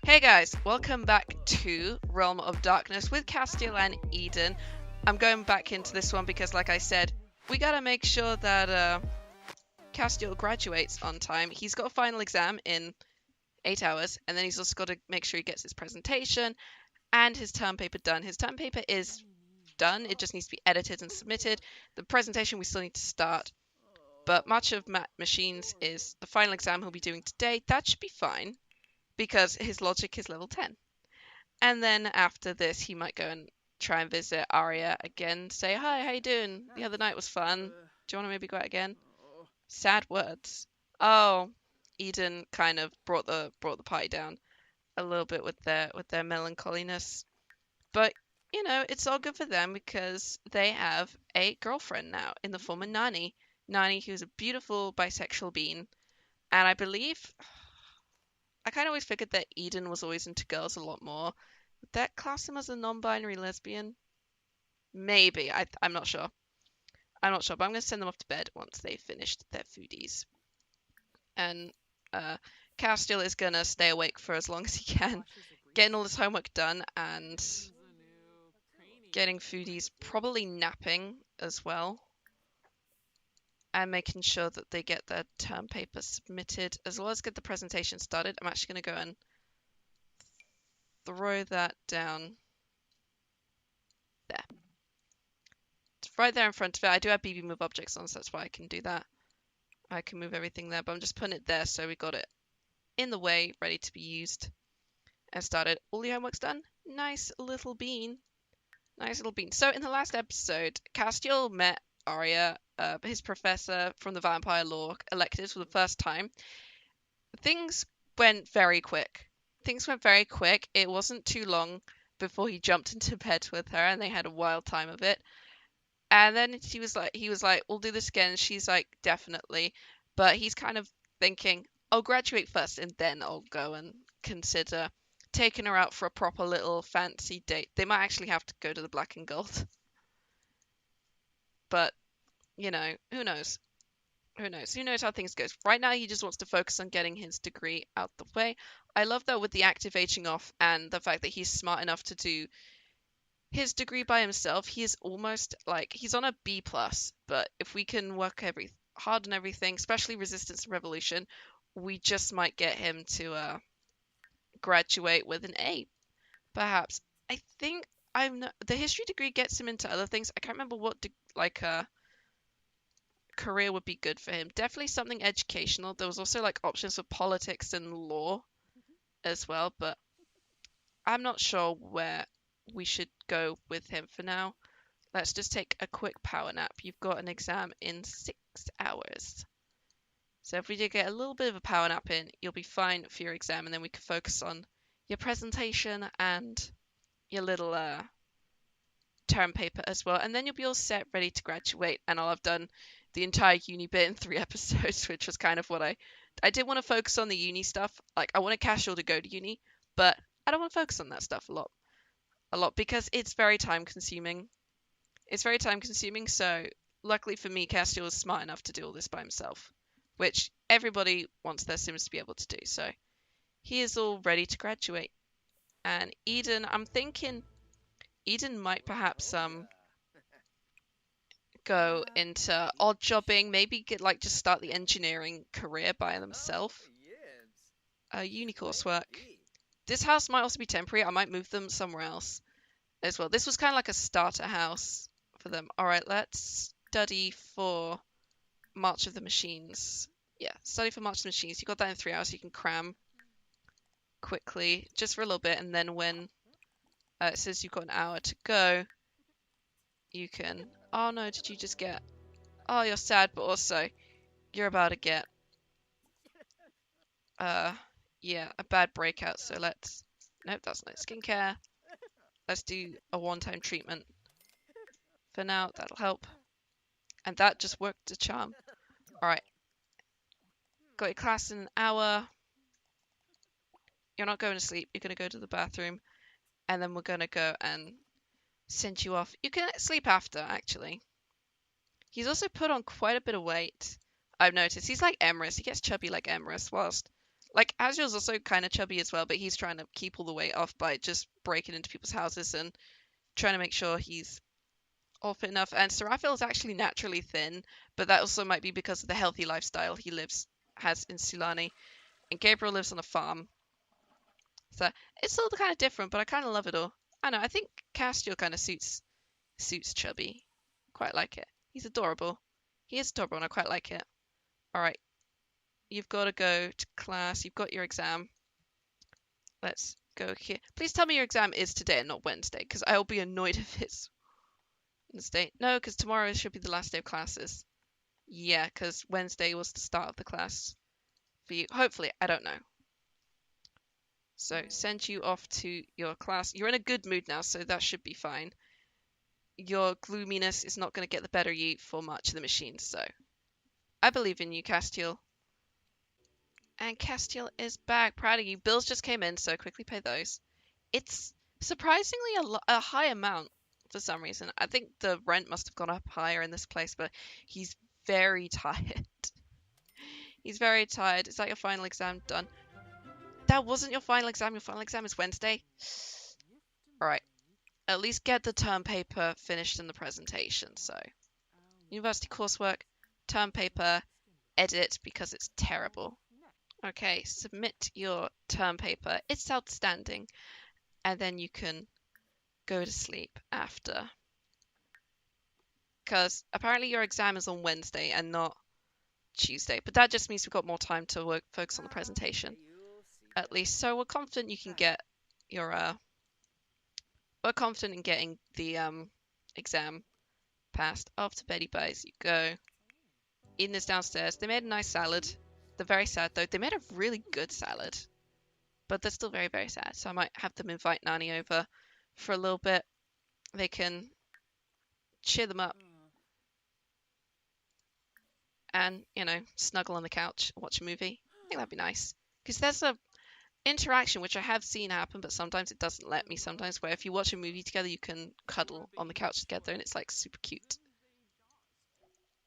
Hey guys, welcome back to Realm of Darkness with Castiel and Eden. I'm going back into this one because, like I said, we gotta make sure that Castiel graduates on time. He's got a final exam in 8 hours, and then he's also got to make sure he gets his presentation and his term paper done. His term paper is done, it just needs to be edited and submitted. The presentation we still need to start, but much of Machines is the final exam he'll be doing today. That should be fine, because his logic is level 10. And then after this, he might go and try and visit Arya again, say, hi, how you doing? The other night was fun. Do you want to maybe go out again? Sad words. Oh, Eden kind of brought the party down a little bit with their melancholiness. But, you know, it's all good for them because they have a girlfriend now in the form of Nani. Nani, who's a beautiful bisexual being. And I believe I kind of always figured that Eden was always into girls a lot more. Would that class him as a non-binary lesbian? Maybe. I'm not sure. I'm not sure, but I'm going to send them off to bed once they've finished their foodies. And Castiel is going to stay awake for as long as he can, getting all his homework done and getting foodies, probably napping as well. And making sure that they get their term paper submitted, as well as get the presentation started. I'm actually going to go and throw that down there. It's right there in front of it. I do have BB move objects on, so that's why I can do that. I can move everything there, but I'm just putting it there so we got it in the way, ready to be used. And started. All the homework's done. Nice little bean. Nice little bean. So in the last episode, Castiel met Arya, his professor from the vampire law electives, for the first time. Things went very quick. It wasn't too long before he jumped into bed with her and they had a wild time of it. And then he was like, we'll do this again. She's like, definitely. But he's kind of thinking, I'll graduate first and then I'll go and consider taking her out for a proper little fancy date. They might actually have to go to the Black and Gold. But, you know, who knows? Who knows? Who knows how things go? Right now, he just wants to focus on getting his degree out the way. I love that with the active aging off and the fact that he's smart enough to do his degree by himself. He is almost like he's on a B+, but if we can work hard on everything, especially Resistance and Revolution, we just might get him to graduate with an A, perhaps. I think the history degree gets him into other things. I can't remember what career would be good for him. Definitely something educational. There was also like options for politics and law as well, but I'm not sure where we should go with him for now. Let's just take a quick power nap. You've got an exam in 6 hours. So if we do get a little bit of a power nap in, you'll be fine for your exam, and then we can focus on your presentation and your little term paper as well. And then you'll be all set, ready to graduate, and I'll have done the entire uni bit in 3 episodes, which was kind of what I did want to focus on the uni stuff. Like, I wanted Castiel to go to uni, but I don't want to focus on that stuff a lot because it's very time consuming. So luckily for me, Castiel was smart enough to do all this by himself, which everybody wants their Sims to be able to do. So he is all ready to graduate. And Eden, I'm thinking Eden might perhaps go into odd jobbing, maybe just start the engineering career by themselves. Uni coursework. This house might also be temporary. I might move them somewhere else as well. This was kind of like a starter house for them. All right, let's study for March of the Machines. Yeah, study for March of the Machines. You got that in 3 hours. So you can cram quickly, just for a little bit, and then when it says you've got an hour to go, you can. Oh no, did you just get? Oh, you're sad, but also you're about to get yeah, a bad breakout. So let's. Nope, that's not skincare. Let's do a one-time treatment for now. That'll help. And that just worked a charm. All right. Got your class in an hour. You're not going to sleep. You're going to go to the bathroom. And then we're going to go and send you off. You can sleep after, actually. He's also put on quite a bit of weight. I've noticed. He's like Emerus. He gets chubby like Emerus, whilst Like, Azriel's also kind of chubby as well, but he's trying to keep all the weight off by just breaking into people's houses and trying to make sure he's all fit enough. And Seraphiel is actually naturally thin, but that also might be because of the healthy lifestyle he has in Sulani. And Gabriel lives on a farm. So it's all kind of different, but I kind of love it all. I know, I think Castiel kind of suits Chubby. Quite like it. He's adorable. He is adorable and I quite like it. Alright, you've got to go to class. You've got your exam. Let's go here. Please tell me your exam is today and not Wednesday, because I'll be annoyed if it's Wednesday. No, because tomorrow should be the last day of classes. Yeah, because Wednesday was the start of the class for you. Hopefully, I don't know. So send you off to your class. You're in a good mood now, so that should be fine. Your gloominess is not going to get the better of you for much of the machines, so I believe in you, Castiel. And Castiel is back. Proud of you. Bills just came in, so quickly pay those. It's surprisingly a high amount for some reason. I think the rent must have gone up higher in this place, but he's very tired. He's very tired. Is that your final exam done? That wasn't your final exam. Your final exam is Wednesday. Alright. At least get the term paper finished in the presentation. So, university coursework, term paper, edit because it's terrible. Okay, submit your term paper. It's outstanding. And then you can go to sleep after. Because apparently your exam is on Wednesday and not Tuesday. But that just means we've got more time to focus on the presentation. At least. So we're confident you can get your... we're confident in getting the exam passed. Off to Betty Buys you go. Eden is downstairs. They made a nice salad. They're very sad though. They made a really good salad. But they're still very, very sad. So I might have them invite Nani over for a little bit. They can cheer them up. And, you know, snuggle on the couch, watch a movie. I think that'd be nice. Because there's a interaction which I have seen happen, but sometimes it doesn't let me. Sometimes where if you watch a movie together, you can cuddle on the couch together and it's like super cute.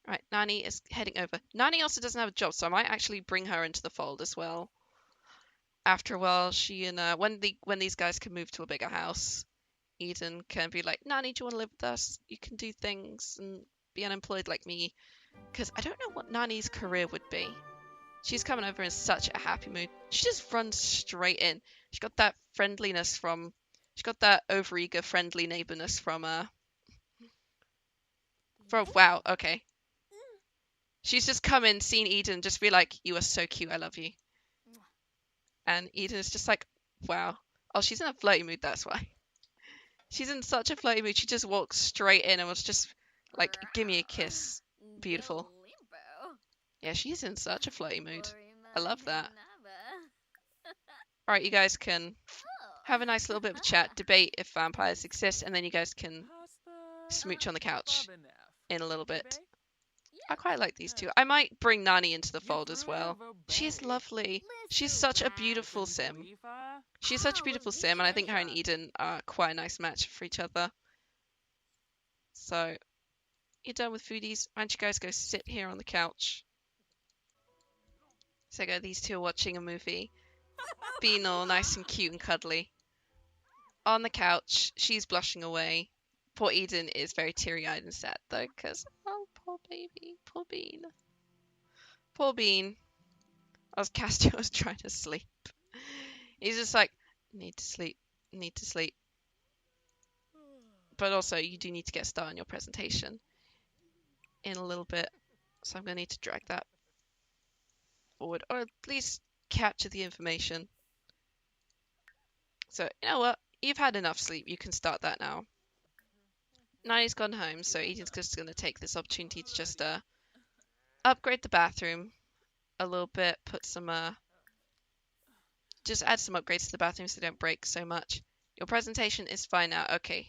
Right, Nani is heading over. Nani also doesn't have a job, so I might actually bring her into the fold as well. After a while, she and when these guys can move to a bigger house, Eden can be like, Nani, do you want to live with us? You can do things and be unemployed like me. Because I don't know what Nani's career would be. She's coming over in such a happy mood. She just runs straight in. She's got that friendliness from... She's got that overeager friendly neighborness from... Wow, okay. She's just come in, seen Eden, just be like, you are so cute, I love you. And Eden is just like, wow. Oh, she's in a flirty mood, that's why. She's in such a flirty mood, she just walks straight in and was just like, give me a kiss. Beautiful. Yeah, she's in such a flirty mood. I love that. Alright, you guys can have a nice little bit of a chat, debate if vampires exist, and then you guys can smooch on the couch in a little bit. I quite like these two. I might bring Nani into the fold as well. She's lovely. She's such a beautiful sim. She's such a beautiful sim, and I think her and Eden are quite a nice match for each other. So, you're done with foodies. Why don't you guys go sit here on the couch? So these two are watching a movie. Being all nice and cute and cuddly. On the couch, she's blushing away. Poor Eden is very teary-eyed and sad though, because, oh, poor baby, poor Bean. Poor Bean. As Castiel was trying to sleep. He's just like, need to sleep, need to sleep. But also, you do need to get started on your presentation in a little bit. So I'm going to need to drag that forward, or at least capture the information. So, you know what? You've had enough sleep. You can start that now. Nani's gone home, so Eden's just going to take this opportunity to just upgrade the bathroom a little bit, put some just add some upgrades to the bathroom so they don't break so much. Your presentation is fine now. Okay.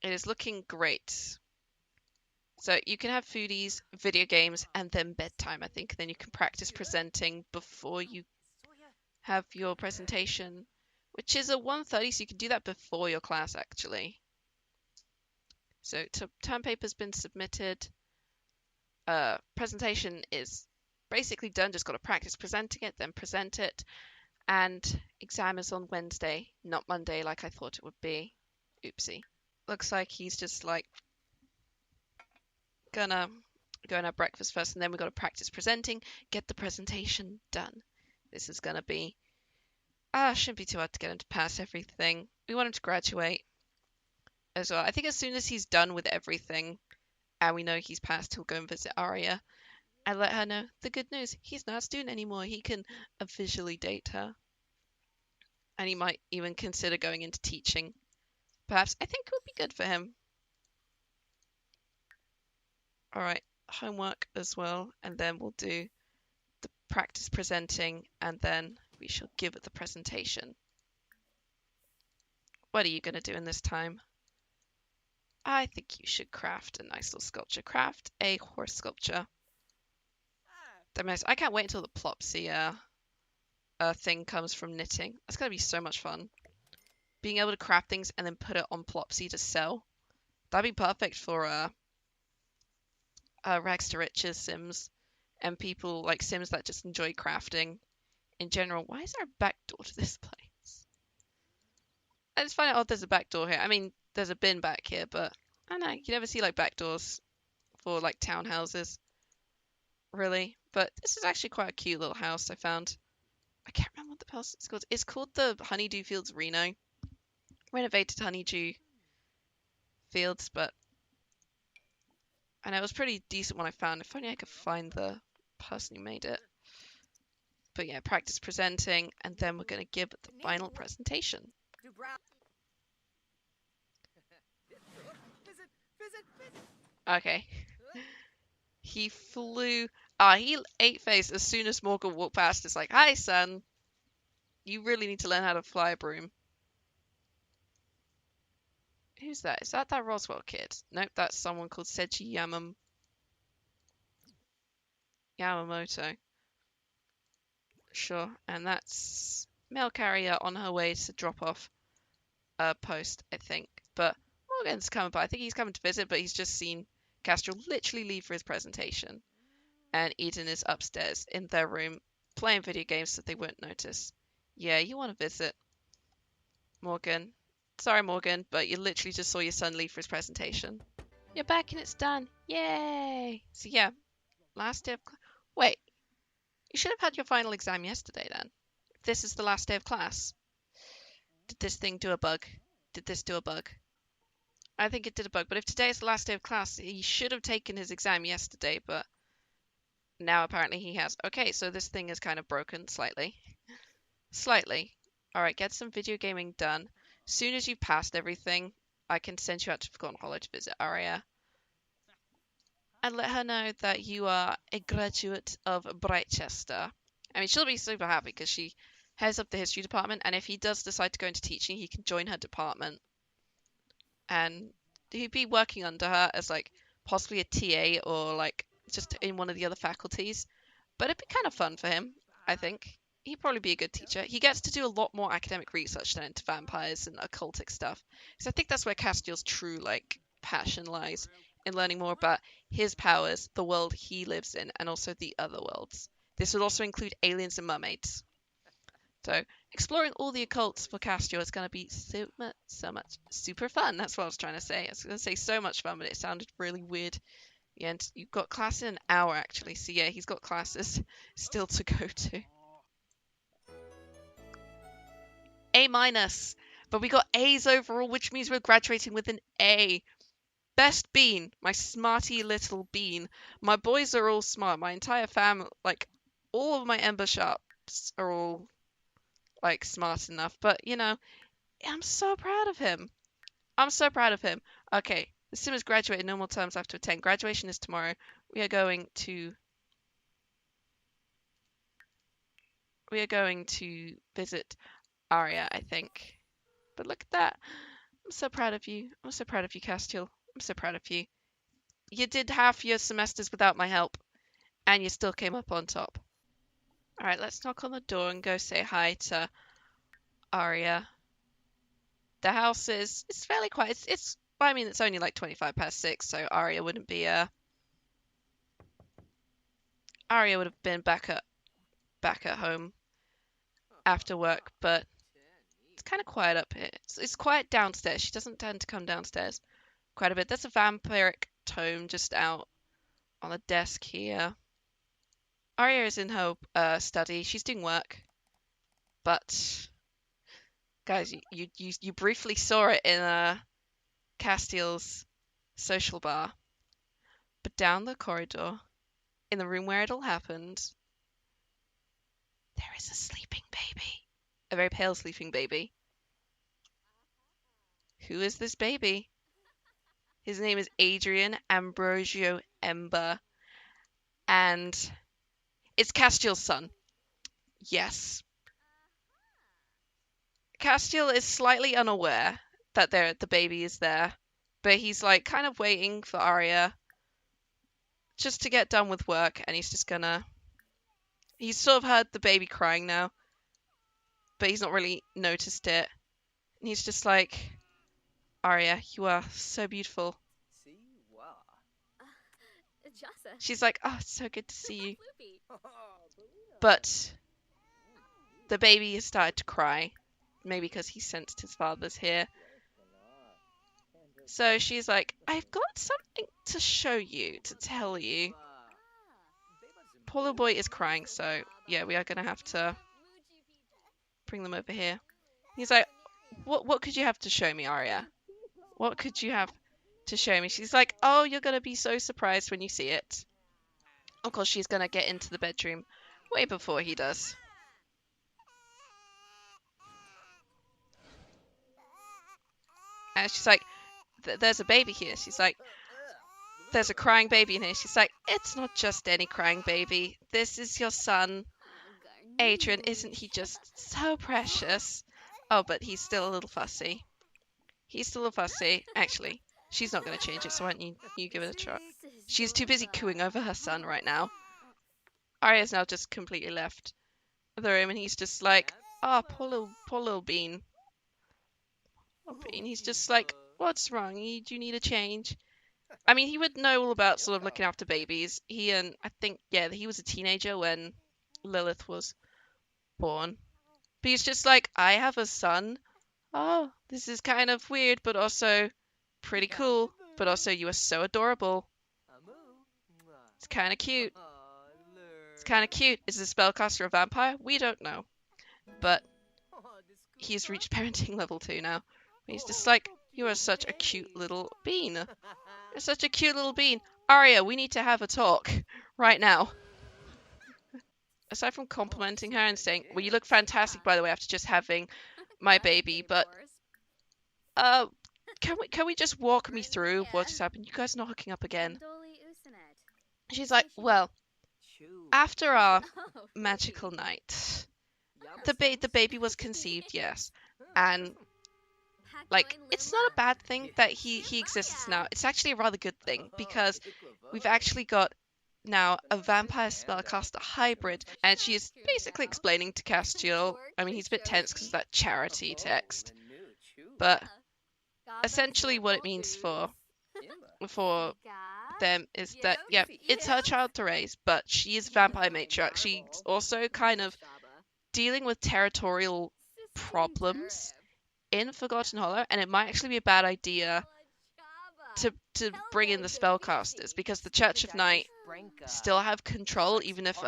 It is looking great. So you can have foodies, video games, and then bedtime, I think. Then you can practice presenting before you have your presentation, which is at 1:30, so you can do that before your class, actually. So term paper's been submitted. Presentation is basically done. Just got to practice presenting it, then present it. And exam is on Wednesday, not Monday like I thought it would be. Oopsie. Looks like he's just like gonna go and have breakfast first, and then we've got to practice presenting, get the presentation done. This is gonna be shouldn't be too hard to get him to pass everything. We want him to graduate as well. I think as soon as he's done with everything and we know he's passed, he'll go and visit Arya and let her know the good news. He's not a student anymore. He can officially date her. And he might even consider going into teaching. Perhaps. I think it would be good for him. Alright, homework as well, and then we'll do the practice presenting, and then we shall give it the presentation. What are you going to do in this time? I think you should craft a nice little sculpture. Craft a horse sculpture. I can't wait until the Plopsy thing comes from knitting. That's going to be so much fun. Being able to craft things and then put it on Plopsy to sell. That'd be perfect for rags to riches Sims and people like Sims that just enjoy crafting in general. Why is there a back door to this place? I just find out, oh, there's a back door here. I mean, there's a bin back here, but I don't know. You never see like back doors for like townhouses, really. But this is actually quite a cute little house I found. I can't remember what the house is called. It's called the Honeydew Fields Reno. Renovated Honeydew Fields, but and it was pretty decent when I found. If only I could find the person who made it. But yeah, practice presenting, and then we're going to give the final presentation. Okay. He flew. He ate face as soon as Morgan walked past. It's like, hi, son. You really need to learn how to fly a broom. Who's that? Is that Roswell kid? Nope, that's someone called Seiji Yamamoto. Sure, and that's mail carrier on her way to drop off a post, I think. But Morgan's coming by. I think he's coming to visit, but he's just seen Castiel literally leave for his presentation. And Eden is upstairs in their room playing video games so they won't notice. Yeah, you want to visit Morgan. Sorry, Morgan, but you literally just saw your son leave for his presentation. You're back and it's done. Yay! So yeah, last day of wait, you should have had your final exam yesterday then. If this is the last day of class. Did this thing do a bug? Did this do a bug? I think it did a bug, but if today is the last day of class, he should have taken his exam yesterday, but now apparently he has. Okay, so this thing is kind of broken slightly. Slightly. Alright, get some video gaming done. As soon as you've passed everything, I can send you out to Forgotten Hollow to visit Arya. And let her know that you are a graduate of Brightchester. I mean, she'll be super happy because she heads up the history department, and if he does decide to go into teaching, he can join her department. And he'd be working under her as like possibly a TA or like just in one of the other faculties. But it'd be kind of fun for him, I think. He'd probably be a good teacher. He gets to do a lot more academic research than into vampires and occultic stuff. Because I think that's where Castiel's true like passion lies, in learning more about his powers, the world he lives in, and also the other worlds. This would also include aliens and mermaids. So exploring all the occults for Castiel is going to be so much super fun. That's what I was trying to say. I was going to say so much fun, but it sounded really weird. Yeah, and you've got class in an hour actually. So yeah, he's got classes still to go to. A minus, but we got A's overall, which means we're graduating with an A. Best bean, my smarty little bean. My boys are all smart. My entire family, like all of my Ember Sharps are all like smart enough. But you know, I'm so proud of him. I'm so proud of him. Okay, the sim has graduated. No more terms left to attend. Graduation is tomorrow. We are going to visit Arya, I think. But look at that. I'm so proud of you. I'm so proud of you, Castiel. I'm so proud of you. You did half your semesters without my help, and you still came up on top. Alright, let's knock on the door and go say hi to Arya. The house it's fairly quiet. I mean, it's only like 25 past 6, so Arya wouldn't be Arya would have been back at home after work, but it's kind of quiet up here. It's quiet downstairs. She doesn't tend to come downstairs quite a bit. There's a vampiric tome just out on the desk here. Arya is in her study. She's doing work, but guys, you briefly saw it in Castiel's social bar, but down the corridor, in the room where it all happened, there is a sleeping baby, a very pale sleeping baby. Who is this baby? His name is Adrian Ambrosio Ember, and it's Castiel's son. Yes. Castiel is slightly unaware that the baby is there, but he's like kind of waiting for Arya just to get done with work, and he's sort of heard the baby crying now, but he's not really noticed it. And he's just like, Arya, you are so beautiful. She's like, oh, it's so good to see you. But the baby has started to cry, maybe because he sensed his father's here. So she's like, I've got something to show you, to tell you. Poor little boy is crying, so yeah, we are going to have to bring them over here. He's like, what could you have to show me, Arya? What could you have to show me? She's like, oh, you're going to be so surprised when you see it. Of course, she's going to get into the bedroom way before he does. And she's like, there's a baby here. She's like, there's a crying baby in here. She's like, it's not just any crying baby. This is your son, Adrian. Isn't he just so precious? Oh, but he's still a little fussy. He's still a fussy. Actually, she's not going to change it, so why don't you give it a try? She's too busy cooing over her son right now. Arya's now just completely left the room, and he's just like, oh, poor little Bean. Poor Bean. He's just like, what's wrong? Do you need a change? I mean, he would know all about sort of looking after babies. I think, yeah, he was a teenager when Lilith was born. But he's just like, I have a son. Oh, this is kind of weird, but also pretty cool. But also, you are so adorable. It's kind of cute. It's kind of cute. Is the spellcaster a vampire? We don't know. But he's reached parenting level 2 now. He's just like, you are such a cute little bean. You're such a cute little bean. Arya, we need to have a talk right now. Aside from complimenting her and saying, well, you look fantastic, by the way, after just having my baby, but can we just walk me through what just happened? You guys are not hooking up again. She's like, well, after our magical night, the baby was conceived, yes, and like, it's not a bad thing that he exists now. It's actually a rather good thing, because we've actually got now a vampire spellcaster hybrid, and she is basically explaining to Castiel. I mean, he's a bit tense because of that charity text, but essentially what it means for them is that, yeah, it's her child to raise, but she is vampire matriarch. She's also kind of dealing with territorial problems in Forgotten Hollow, and it might actually be a bad idea to bring in the spellcasters, because the Church of Night still have control, even if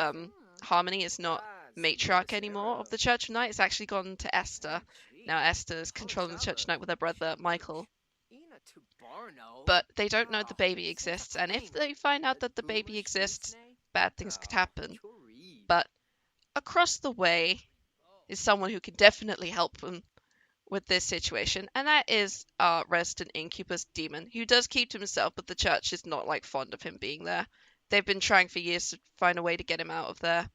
Harmony is not matriarch anymore of the Church of Night. It's actually gone to Esther. Now Esther's controlling the Church of Night with her brother Michael. But they don't know the baby exists, and if they find out that the baby exists, bad things could happen. But across the way is someone who can definitely help them with this situation, and that is our resident incubus demon, who does keep to himself, but the church is not like fond of him being there. They've been trying for years to find a way to get him out of there.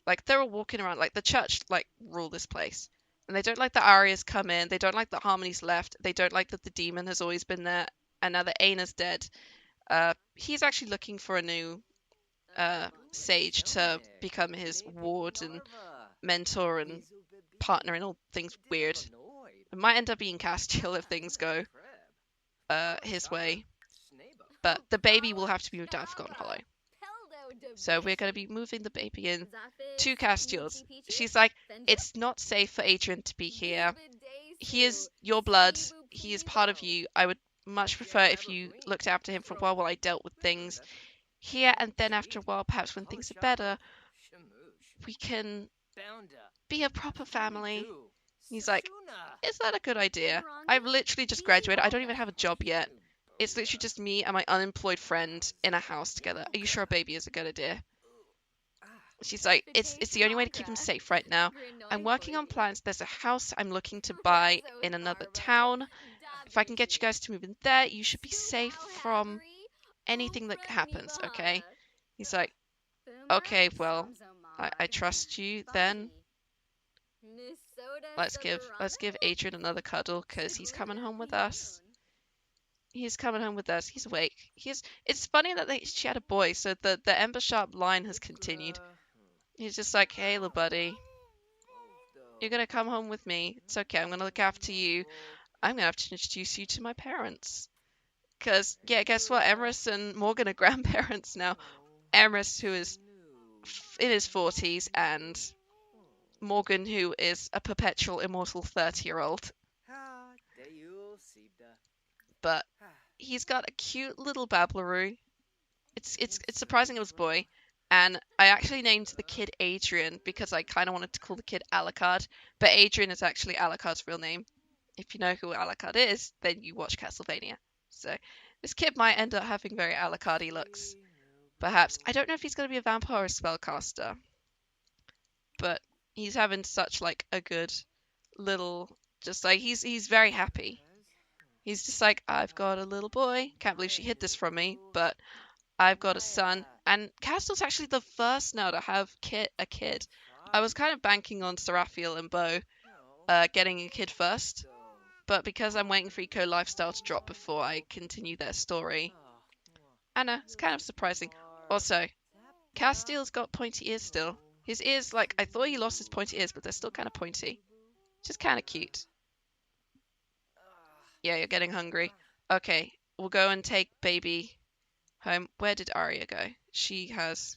Like, they're all walking around like the church like rule this place, and they don't like that Arya's come in, they don't like that Harmony's left, they don't like that the demon has always been there, and now that Aina's dead. He's actually looking for a new sage to become his ward and mentor and partner and all things weird. It might end up being Castiel if things go his way. But the baby will have to be moved out of Forgotten Hollow. So we're going to be moving the baby in to Castiel's. She's like, it's not safe for Adrian to be here. He is your blood. He is part of you. I would much prefer if you looked after him for a while I dealt with things here, and then after a while, perhaps when things are better, we can be a proper family. He's like, is that a good idea? I've literally just graduated. I don't even have a job yet. It's literally just me and my unemployed friend in a house together. Are you sure a baby is a good idea? She's like, it's the only way to keep him safe right now. I'm working on plans. There's a house I'm looking to buy in another town. If I can get you guys to move in there, you should be safe from anything that happens, okay? He's like, okay, well, I trust you then. Let's give Adrian another cuddle because he's coming home with us. He's coming home with us. He's awake. It's funny that she had a boy, so the Ember Sharp line has continued. He's just like, hey, little buddy, you're gonna come home with me. It's okay. I'm gonna look after you. I'm gonna have to introduce you to my parents. Because, yeah, guess what? Emerus and Morgan are grandparents now. Emerus, who is in his 40s, and Morgan, who is a perpetual immortal 30-year-old. But he's got a cute little babbleroo. It's surprising it was a boy. And I actually named the kid Adrian because I kind of wanted to call the kid Alucard. But Adrian is actually Alucard's real name. If you know who Alucard is, then you watch Castlevania. So this kid might end up having very Alucard-y looks. Perhaps. I don't know if he's going to be a vampire or a spellcaster. But he's having such like a good little, just like he's very happy. He's just like, I've got a little boy. Can't believe she hid this from me, but I've got a son. And Castiel's actually the first now to have a kid. I was kind of banking on Seraphiel and Beau getting a kid first, but because I'm waiting for Eco Lifestyle to drop before I continue their story, I know, it's kind of surprising. Also, Castiel's got pointy ears still. His ears, like, I thought he lost his pointy ears, but they're still kind of pointy. Just kind of cute. Yeah, you're getting hungry. Okay, we'll go and take baby home. Where did Arya go? She has...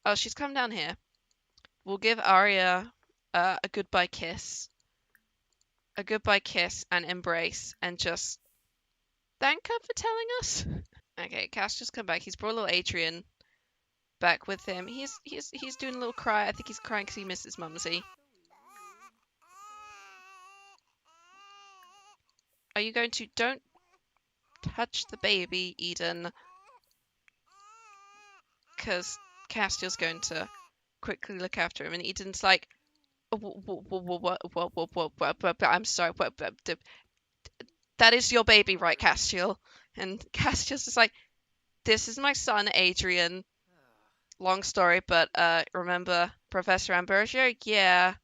Oh, she's come down here. We'll give Arya a goodbye kiss. A goodbye kiss and embrace and just thank her for telling us. Okay, Cass just come back. He's brought little Adrian back with him. He's doing a little cry. I think he's crying because he misses Mumsy. Are you going to... Don't touch the baby, Eden. Because Castiel's going to quickly look after him. And Eden's like, I'm sorry. That is your baby, right, Castiel? And Castiel's just like, this is my son, Adrian. Long story, but remember Professor Ambrosio? Yeah.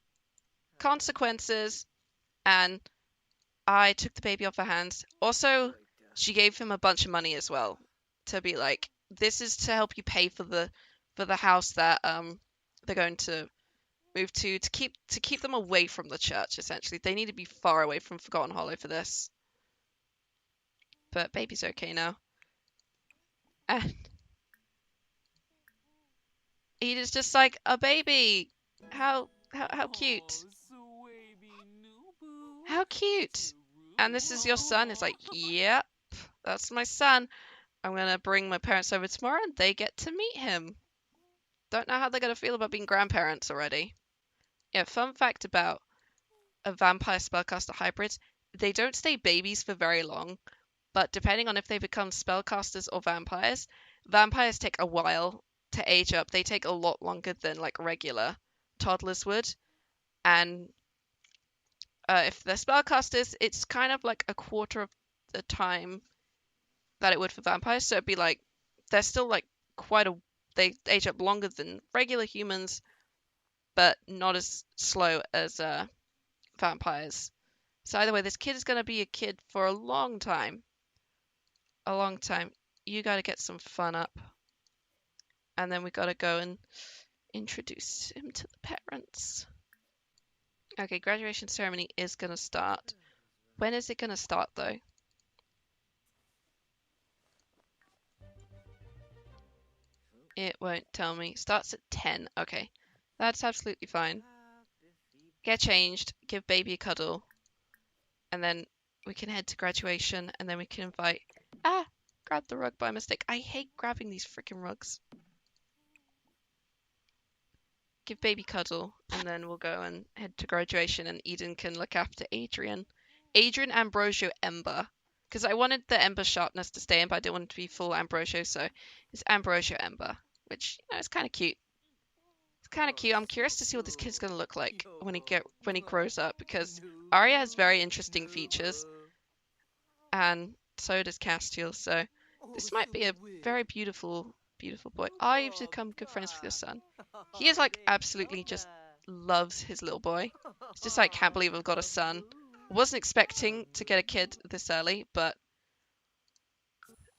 Consequences. And I took the baby off her hands. Also, she gave him a bunch of money as well to be like, this is to help you pay for the house that they're going to move to keep them away from the church. Essentially, they need to be far away from Forgotten Hollow for this. But baby's okay now, and Eda's just like a baby. How cute. How cute. And this is your son. It's like, yep, that's my son. I'm going to bring my parents over tomorrow and they get to meet him. Don't know how they're going to feel about being grandparents already. Yeah, fun fact about a vampire spellcaster hybrids, they don't stay babies for very long, but depending on if they become spellcasters or vampires, vampires take a while to age up. They take a lot longer than like regular toddlers would. And if they're spellcasters, it's kind of like a quarter of the time that it would for vampires. So it'd be like, they're still like they age up longer than regular humans, but not as slow as vampires. So either way, this kid is going to be a kid for a long time. A long time. You got to get some fun up. And then we got to go and introduce him to the parents. Okay, graduation ceremony is going to start. When is it going to start, though? It won't tell me. Starts at 10. Okay. That's absolutely fine. Get changed, give baby a cuddle, and then we can head to graduation, and then we can invite... Ah! Grabbed the rug by mistake. I hate grabbing these freaking rugs. Give baby cuddle, and then we'll go and head to graduation, and Eden can look after Adrian. Adrian Ambrosio Ember. Because I wanted the Ember sharpness to stay in, but I didn't want it to be full Ambrosio, so it's Ambrosio Ember, which, you know, is kind of cute. It's kind of cute. I'm curious to see what this kid's going to look like when he grows up, because Arya has very interesting features, and so does Castiel, so this might be a very beautiful, beautiful boy. Oh, you've become good friends with your son. He is like absolutely just loves his little boy. It's just like, can't believe I've got a son. I wasn't expecting to get a kid this early, but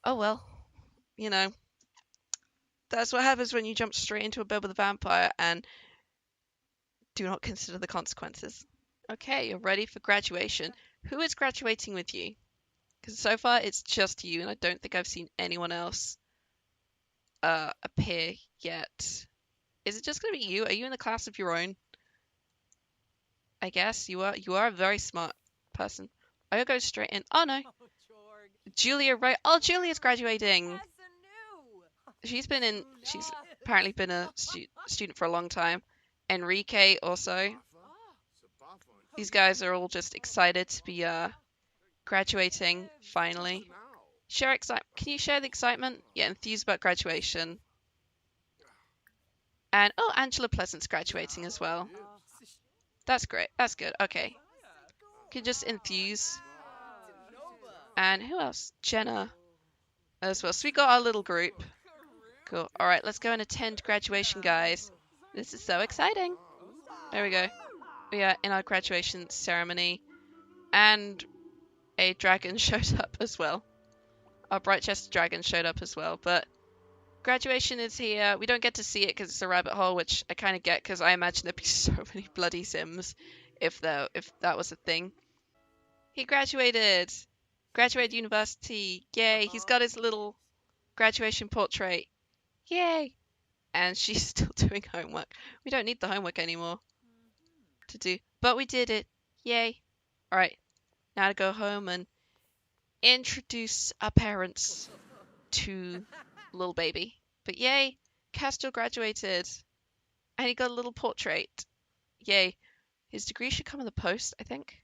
oh well, you know, that's what happens when you jump straight into a bed with a vampire and do not consider the consequences. Okay, you're ready for graduation. Who is graduating with you? Because so far it's just you, and I don't think I've seen anyone else appear yet. Is it just going to be you? Are you in a class of your own? I guess you are. You are a very smart person. I'll go straight in. Oh no, Julia, right? Oh, Julia's graduating. She's apparently been a student for a long time. Enrique also. These guys are all just excited to be graduating finally. Share excitement. Can you share the excitement? Yeah, enthused about graduation. And oh, Angela Pleasant's graduating as well. That's great. That's good. Okay. You can just enthuse. And who else? Jenna as well. So we got our little group. Cool. All right, let's go and attend graduation, guys. This is so exciting. There we go. We are in our graduation ceremony. And a dragon showed up as well. Our bright-chested dragon showed up as well. But graduation is here. We don't get to see it because it's a rabbit hole, which I kind of get because I imagine there'd be so many bloody Sims if that was a thing. He graduated. Graduated university. Yay. He's got his little graduation portrait. Yay. And she's still doing homework. We don't need the homework anymore to do. But we did it. Yay. Alright. Now to go home and introduce our parents to little baby. But yay. Castiel graduated. And he got a little portrait. Yay. His degree should come in the post, I think.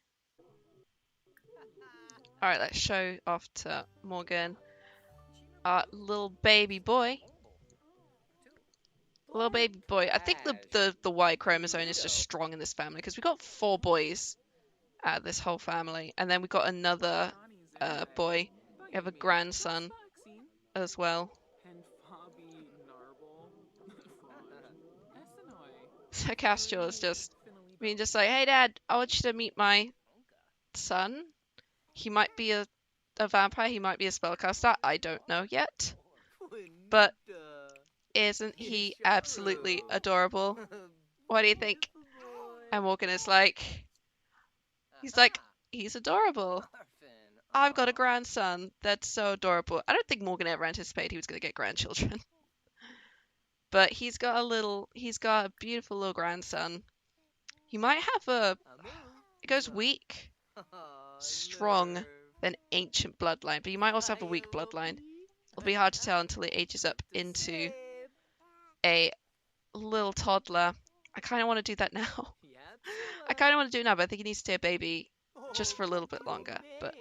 Alright, let's show off to Morgan. Our little baby boy. Little baby boy. I think the Y chromosome is just strong in this family because we got 4 boys out of this whole family. And then we got another boy. We have a grandson as well. So Castiel is just like, hey Dad, I want you to meet my son. He might be a vampire, he might be a spellcaster, I don't know yet. But isn't he absolutely adorable? What do you think? And Morgan is like, he's adorable. I've got a grandson. That's so adorable. I don't think Morgan ever anticipated he was going to get grandchildren. But he's got a beautiful little grandson. He might have it goes weak, strong, then ancient bloodline. But he might also have a weak bloodline. It'll be hard to tell until it ages up into a little toddler. I kind of want to do that now. I kind of want to do it now, but I think he needs to stay a baby just for a little bit longer. But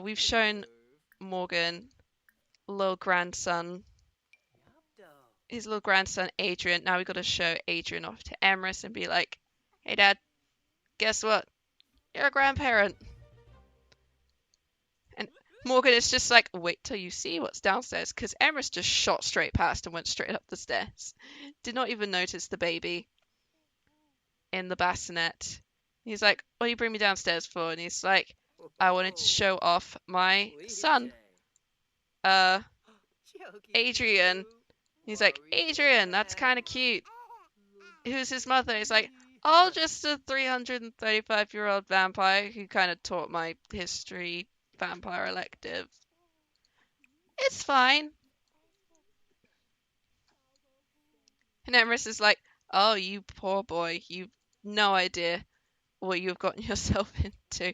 we've shown Morgan little grandson, his little grandson Adrian. Now we've got to show Adrian off to Emrys and be like, hey Dad, guess what? You're a grandparent. And Morgan is just like, wait till you see what's downstairs, because Emrys just shot straight past and went straight up the stairs. Did not even notice the baby in the bassinet. He's like, what do you bring me downstairs for? And he's like, I wanted to show off my son, Adrian. He's like, Adrian, that's kind of cute. Who's his mother? He's like, oh, just a 335-year-old vampire who kind of taught my history vampire elective. It's fine. And Emrys is like, oh, you poor boy, you've no idea what you've gotten yourself into.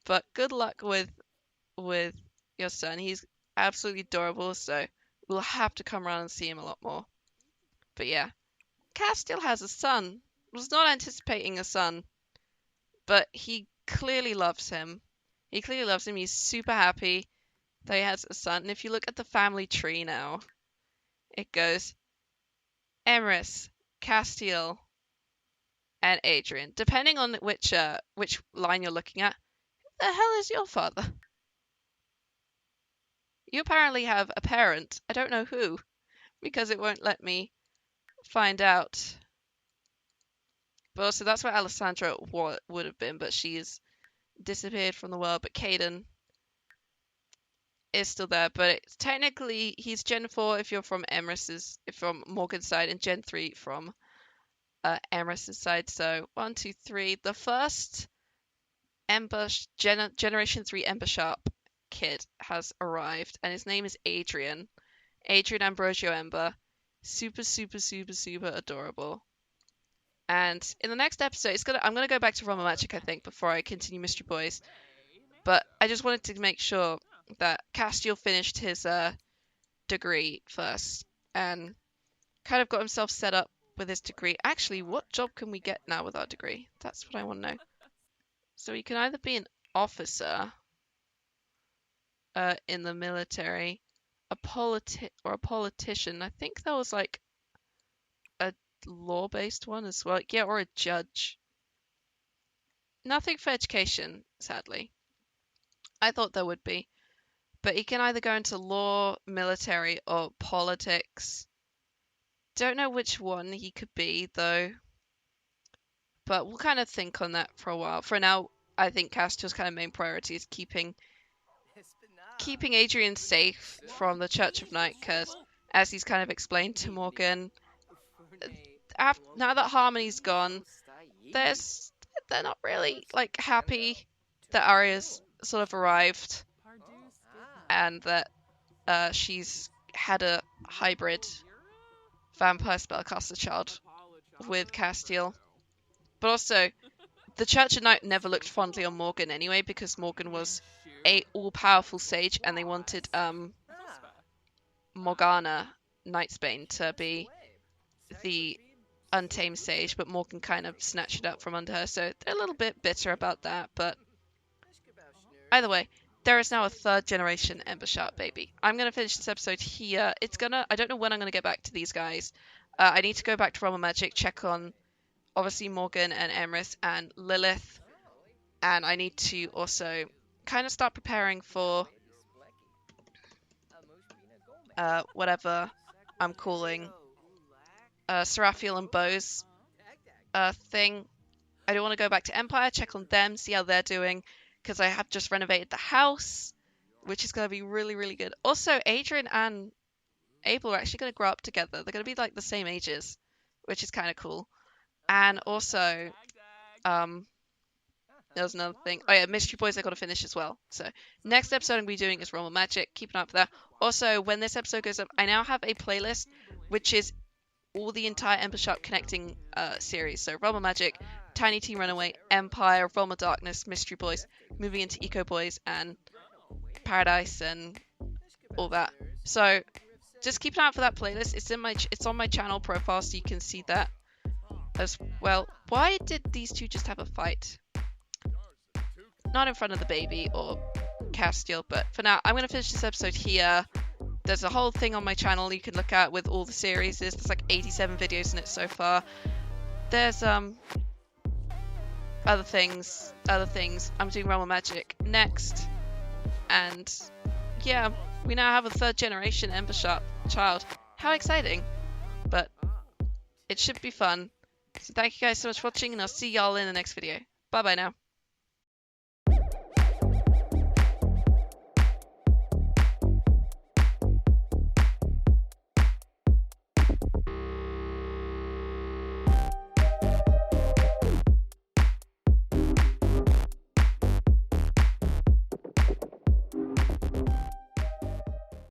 But good luck with your son. He's absolutely adorable, so we'll have to come around and see him a lot more. But yeah, Castiel has a son. Was not anticipating a son, but he clearly loves him. He clearly loves him. He's super happy that he has a son. And if you look at the family tree now, it goes Emrys, Castiel, and Adrian. Depending on which line you're looking at, who the hell is your father? You apparently have a parent. I don't know who, because it won't let me find out. But also, that's where Alessandra would have been, but she's disappeared from the world. But Caden is still there. But it's technically, he's Gen 4 if you're from from Morgan's side, and Gen 3 from Emrys's side. So 1, 2, 3. The first Generation 3 Ember Sharp kid has arrived, and his name is Adrian. Adrian Ambrosio Ember. Super, super, super, super adorable. And in the next episode, I'm gonna go back to Realm of Magic, I think, before I continue Mystery Boys. But I just wanted to make sure that Castiel finished his degree first and kind of got himself set up with his degree. Actually, what job can we get now with our degree? That's what I want to know. So he can either be an officer in the military, a politician. I think that was like a law-based one as well. Yeah, or a judge. Nothing for education, sadly. I thought there would be. But he can either go into law, military, or politics. Don't know which one he could be, though. But we'll kind of think on that for a while. For now, I think Castiel's kind of main priority is keeping Adrian safe from the Church of Night, because, as he's kind of explained to Morgan, now that Harmony's gone, they're not really, like, happy that Arya's sort of arrived, and that she's had a hybrid vampire spellcaster child with Castiel. But also, the Church of Night never looked fondly on Morgan anyway, because Morgan was a all-powerful sage, and they wanted Morgana Nightsbane to be the untamed sage, but Morgan kind of snatched it up from under her, so they're a little bit bitter about that. But either way, there is now a 3rd generation Ember Sharp baby. I'm going to finish this episode here. I don't know when I'm going to get back to these guys. I need to go back to Realm of Magic, check on, obviously, Morgan and Emrys and Lilith. And I need to also kind of start preparing for whatever I'm calling Seraphiel and Bo's thing. I do want to go back to Empire, check on them, see how they're doing, because I have just renovated the house, which is going to be really, really good. Also, Adrian and Abel are actually going to grow up together. They're going to be like the same ages, which is kind of cool. And also, there was another thing. Oh yeah, Mystery Boys I got to finish as well. So next episode I'm going to be doing is Realm of Magic. Keep an eye out for that. Also, when this episode goes up, I now have a playlist, which is all the entire Ember Sharp connecting series. So Realm of Magic, Tiny Teen Runaway, Empire, Realm of Darkness, Mystery Boys, moving into Eco Boys and Paradise and all that. So just keep an eye out for that playlist. It's on my channel profile, so you can see that as well. Why did these two just have a fight? Not in front of the baby or Castiel, but for now, I'm going to finish this episode here. There's a whole thing on my channel you can look at with all the series. There's like 87 videos in it so far. There's other things. I'm doing Realm of Magic next. And yeah, we now have a 3rd generation Ember Sharp child. How exciting. But it should be fun. So thank you guys so much for watching, and I'll see y'all in the next video. Bye bye now.